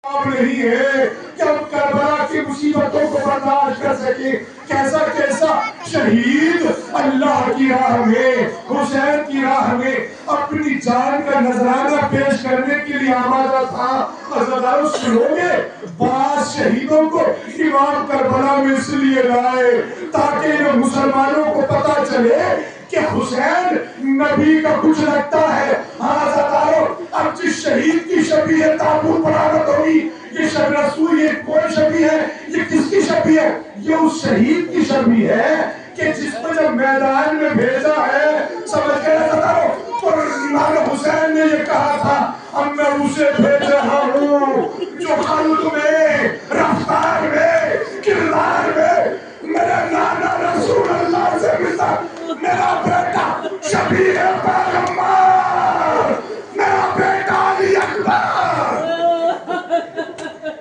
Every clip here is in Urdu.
آپ نہیں ہے کہ ہم کربلا کی مصیبتوں کو برداشت کر سکیں. کیسا شہید اللہ کی راہ میں، حسین کی راہ میں اپنی جان کا نذرانہ پیش کرنے کے لیے آمادہ تھا. عزیزانو سنو گے، بعض شہیدوں کو امام کربلا میں اس لیے لائے تاکہ انہیں مسلمانوں کو پتا چلے کہ حسین نبی کا کچھ لگتا ہے. ہاں عزیزانو، اب جس شہید کی شبیہ تابوت برآمد ہوگی، یہ شب رسول، یہ کون شبیہ ہے؟ یہ کس کی شبیہ ہے؟ یہ اس شہید کی شبیہ ہے کہ جس کو جب میدان میں بھیجا ہے، سمجھ گئے عزیزانو، تو امام حسین نے یہ کہا تھا، اب میں اسے بھیج رہا ہوں جو خلق میں، رفتار میں، کردار میں میرے نانا رسول اللہ سے ملتا. میرا بیٹا شبیہ پیغمبر، میرا بیٹا علی اکبر.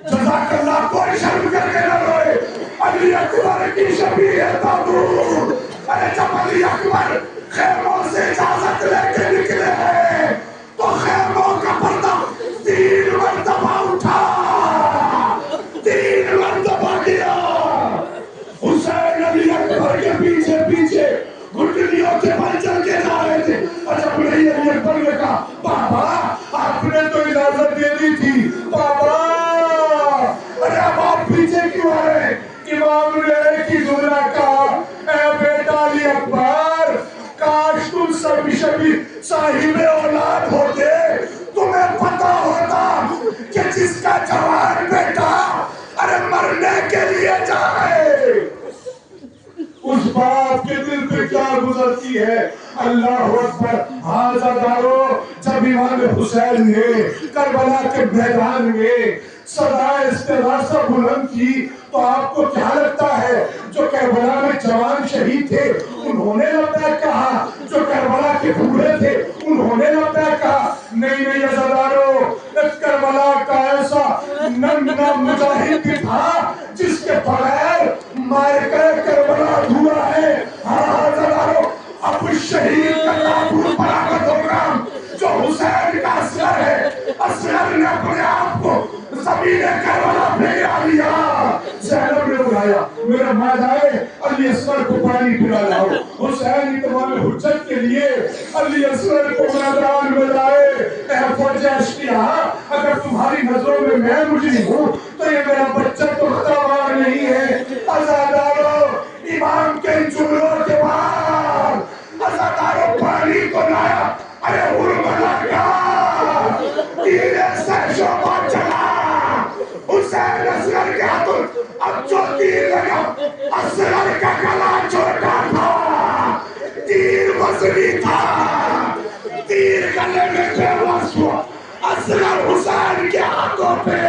جزاک اللہ. کوئی شرم کر کے نہ روئے. علی اکبر کی شبیہ تابوت. ارے جب علی اکبر خیموں سے اجازت لے کے نکلے ہیں تو خیموں کا پردہ 3 مرتبہ اٹھا، 3 مرتبہ کیا. حسین علی اکبر کے پیچھے پیچھے گھٹنیوں کے بل چل کے جا رہے تھے. اور جب علی اکبر نے کہا، بابا آپ نے تو اجازت دے دی تھی بابا، ارے اب آپ پیچھے کیوں آ رہے ہیں؟ امام نے ایک ہی جملہ کہا، اے بیٹا علی اکبر، کاش تم سب شبی صاحب اولاد ہوتے، تمہیں پتا ہوتا کہ جس کا جوان بیٹا ارے مرنے کے لیے جائے، اس باپ کے دل پہ کیا گزرتی ہے. اللہ اکبر. عزیزانو، جب امام حسین نے کربلا کے میدان میں صدائے استغاثہ بلند کی تو آپ کو کیا لگتا ہے جو کربلا میں جوان شہید تھے انہوں نے لبیک کہا؟ جو کربلا کے بوڑھے تھے انہوں نے لبیک کہا؟ نہیں نہیں عزیزانو، کربلا کا ایسا ننگا مجاہد بھی تھا جس کے بغیر مارکہ کربلا ادھورا ہے. ہاں عزیزانو، اب شہید کا تابوت برآمد ہوگا جو حسین کا اصغر ہے. اصغر نے اپنے آپ کو زمین کربلا پہ گرا لیا. زینب نے بلایا، میرا مادائے علی اصغر کو پانی پلا لاؤ. حسین اتمام حجت کے لیے علی اصغر کو میدان میں لائے. اے فوج اشقیاء، اگر تمہاری نظروں میں میں مجرم ہوں تو یہ میرا بچہ تو خطاوار نہیں ہے. عزیزانو، امام کے جملوں کے بعد عزیزانو پانی کو لایا. ارے ارملا کا تیرے سے شعبہ چلا. حسین اصغر کے ہاتھوں اب جو تیر لگا، اصغر کا گلا چھوٹا تھا، تیر وزنی تھا، تیر گلے میں بے وس ہوا. اصغر حسین کے ہاتھوں پہ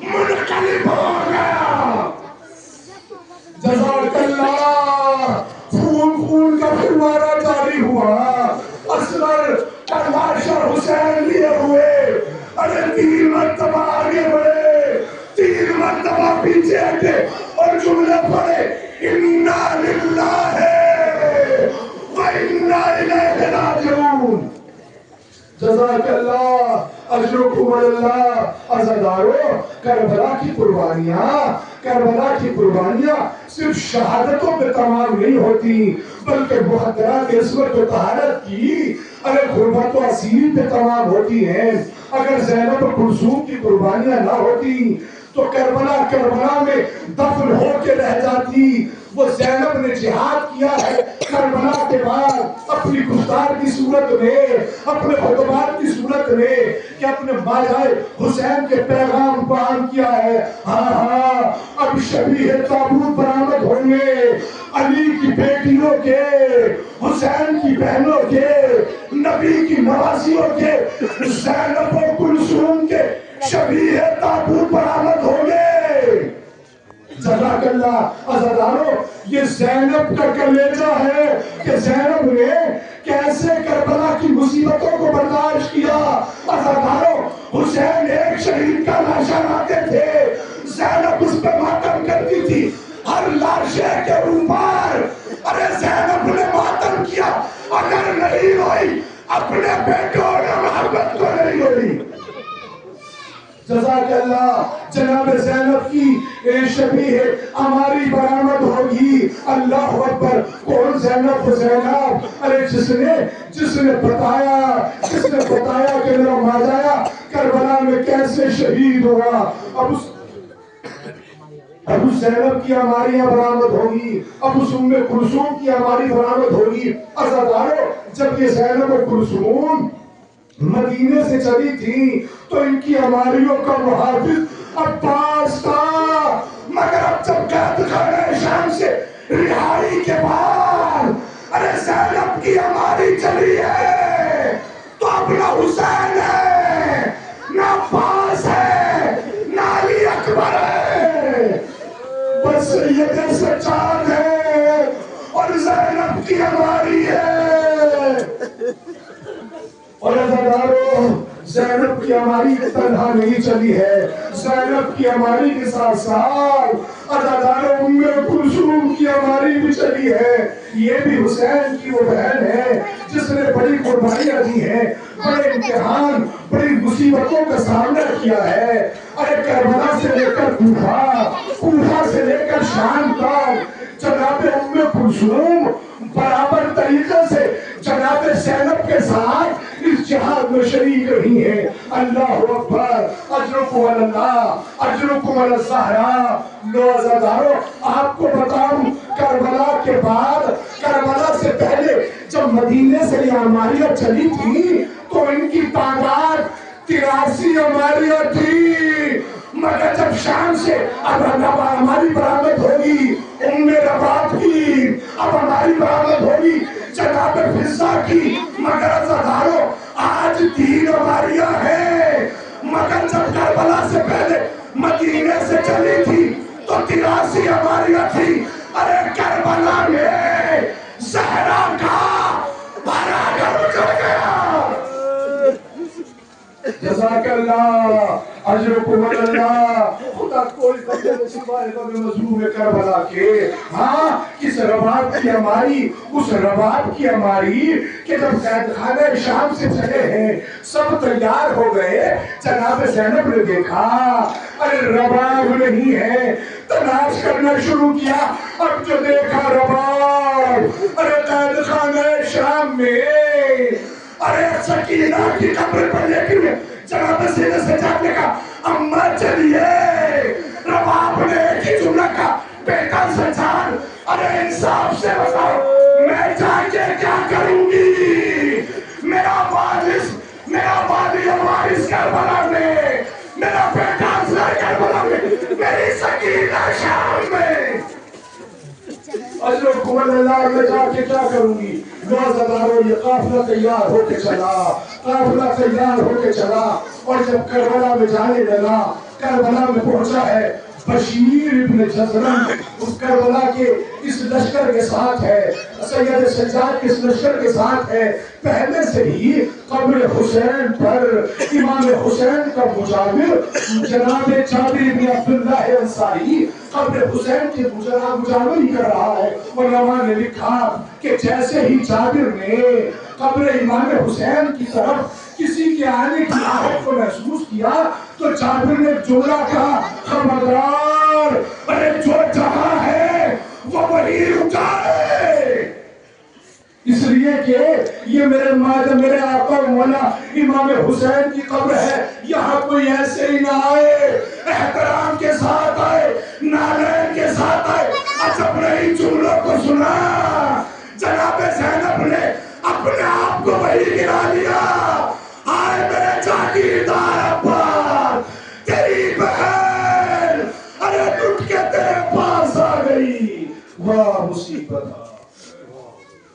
منقلب ہو گیا. جزاک اللہ. خون کا پھوارا جاری ہوا. اصغر کا لاشا حسین لیے ہوئے ارے 3 مرتبہ آگے بڑھے، 3 مرتبہ پیچھے ہٹے اور جملے پڑھے، انا للہ و انا الیہ راجعون. جزاک اللہ، اجرکم اللہ. عزیزانو، کربلا کی قربانیاں صرف شہادتوں پہ تمام نہیں ہوتی بلکہ مقدرات عصمت و طہارت کی ارے غربت و اسیری پہ تمام ہوتی ہیں. اگر زینب و کلثوم کی قربانیاں نہ ہوتی تو کربلا میں دفن ہو کے رہ جاتی. وہ زینب نے جہاد کیا ہے کربلا کے بعد اپنی گفتار کی صورت میں، اپنے خطبات کی صورت میں، کہ اپنے ماجائے حسین کے پیغام کو عام کیا ہے. ہاں اب شبیہ تابوت برآمد ہوں گے علی کی بیٹیوں کے، حسین کی بہنوں کے، نبی کی نوازیوں کے، زینب و کلثوم کے شبیہ تابوت برآمد ہوں گے. جزاک اللہ. عزیزانو، یہ زینب کا کلیجہ ہے کہ زینب نے کیسے کربلا کی مصیبتوں کو برداشت کیا. عزیزانو، حسین ایک شہید کا لاشا لاتے تھے، زینب اس پہ ماتم کرتی تھی. ہر لاشے کے اوپر ارے زینب نے ماتم کیا. اگر نہیں ہوئی اپنے بیٹوں نے محبت کو نہیں ہوئی. جزاک اللہ. جناب زینب کی شبیہ ہماری برآمد ہوگی. اللہ اکبر. کون زینب؟ زینب ارے جس نے بتایا کہ میرا ماجایا کربلا میں کیسے شہید ہوا. اب اس زینب کی ہماریاں برآمد ہوگی. اب اس ام کلثوم کی ہماری برآمد ہوگی. عزادارو جب یہ زینب و کلثوم مدینے سے چلی تھی تو ان کی ہماریوں کا محافظ عباس تھا. مگر اب جب قید خانہ شام سے رہائی کے بعد ارے زینب کی ہماری چلی ہے تو اب نہ حسین ہے نہ عباس ہے نہ علی اکبر ہے، بس سید سجاد ہے اور زینب کی ہماری ہے. اور عزادارو زینب کی ہماری تنہا نہیں چلی ہے. زینب کی ہماری کے ساتھ ساتھ عزادارو ام کلثوم کی ہماری بھی چلی ہے. یہ بھی حسین کی وہ بہن ہے جس نے بڑی قربانیاں دی ہیں، بڑے امتحان بڑی مصیبتوں کا سامنا کیا ہے. ارے کربلا سے لے کر کوفہ سے لے کر شام تک جناب ام کلثوم برابر طریقے سے جناب زینب کے ساتھ اس جہاد میں شریک رہی ہیں. اللہ اکبر. اجرکم اللہ اجرکم الزہرا. لو عزادارو آپ کو بتاؤں کربلا کے بعد، کربلا سے پہلے جب مدینے سے یہ ہماریاں چلی تھی تو ان کی تعداد 83 ہماریاں تھی. مگر جب شام سے اب ہماری برآمد ہوگی ام رباب کی، اب ہماری برآمد ہوگی جناب فضہ کی. مگر عزادارو آج 3 ہماریاں ہیں. مگر جب کربلا سے پہلے مدینے سے چلی تھی تو 83 ہماریاں تھی. ارے کربلا میں زہرا کا بھرا گھر اجڑ گیا. جزاک اللہ اجرکم اللہ. خدا کوئی بندے میں سوائے غم مظلوم کربلا کے ہاں کس رباب کی ہماری، اس رباب کی ہماری کہ جب قید خانہ شام سے چلے ہیں سب تیار ہو گئے. جناب زینب نے دیکھا ارے رباب نہیں ہے، تلاش کرنا شروع کیا. اب جو دیکھا رباب ارے قید خانہ شام میں ارے سکینہ کی قبر پر لے کے جناب سید سجاد نے کہا اماں چلیے. رباب نے ایک ہی جملہ کہا بیٹا سجاد ارے انصاف سے بتاؤ میں جا کے کیا کروں گی؟ میرا والی وارث کربلا میں، میرا بیٹا اصغر کربلا میں، میری سکینہ شام میں. اجرکم اللہ. میں جا کے کیا کروں گی؟ عزادارو یہ قافلہ تیار ہو کے چلا، قافلہ تیار ہو کے چلا. اور جب کربلا میں جانے لگا، کربلا میں پہنچا ہے بشیر ابن جزرم اس کربلا کے اس لشکر کے ساتھ ہے، سید سجاد کے اس لشکر کے ساتھ ہے. پہلے سے ہی قبر حسین پر امام حسین کا مجاور جناب جابر بن عبداللہ انصاری قبر حسین کے مجاور ہی کر رہا ہے. علماء نے لکھا کہ جیسے ہی جابر نے قبر امام حسین کی طرف کسی کے آنے کی آہت کو محسوس کیا تو جابر نے جملہ کہا خبردار ارے جو جہاں ہے وہ وہی رکا ہے. اس لیے کہ یہ میرے آقا مولا امام حسین کی قبر ہے، یہاں کوئی ایسے ہی نہ آئے، احترام کے ساتھ آئے، نالین کے ساتھ آئے. جب نے ان جملوں کو سنا جناب زینب نے اپنے آپ کو وہی گرا لیا. آئے میرے جاگیردار عباس تیری بہن ارے ٹوٹ کے تیرے پاس آ گئی. واہ مصیبت.